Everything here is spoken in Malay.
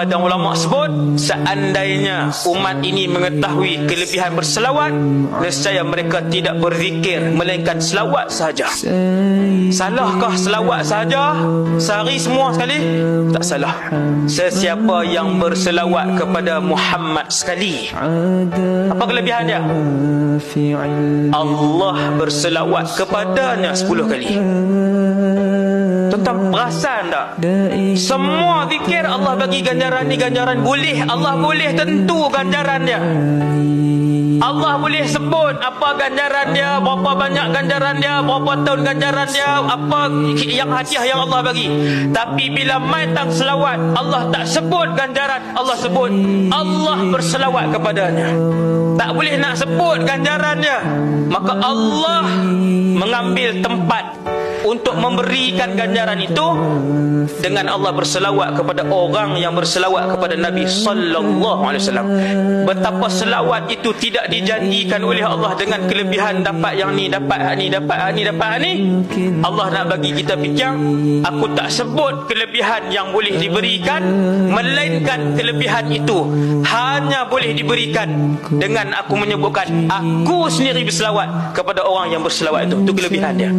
Dan ulama sebut, seandainya umat ini mengetahui kelebihan berselawat, nescaya mereka tidak berzikir melainkan selawat sahaja. Salahkah selawat sahaja sehari semua sekali? Tak salah. Sesiapa yang berselawat kepada Muhammad sekali, apa kelebihan dia? Allah berselawat kepadanya 10 kali. Tuan-tuan perasan tak? Semua zikir Allah bagi ganjaran ni, ganjaran boleh. Allah boleh tentu ganjaran dia. Allah boleh sebut apa ganjaran dia, berapa banyak ganjaran dia, berapa tahun ganjaran dia, apa yang hadiah yang Allah bagi. Tapi bila mai tang selawat, Allah tak sebut ganjaran, Allah sebut Allah berselawat kepadanya. Tak boleh nak sebut ganjaran dia. Maka Allah mengambil tempat untuk memberikan ganjaran itu dengan Allah berselawat kepada orang yang berselawat kepada Nabi sallallahu alaihi wasallam. Betapa selawat itu tidak dijanjikan oleh Allah dengan kelebihan dapat yang ni, dapat ni, dapat ni, dapat ni. Allah nak bagi kita fikir, aku tak sebut kelebihan yang boleh diberikan, melainkan kelebihan itu hanya boleh diberikan dengan aku menyebutkan aku sendiri berselawat kepada orang yang berselawat itu. Itu kelebihan dia.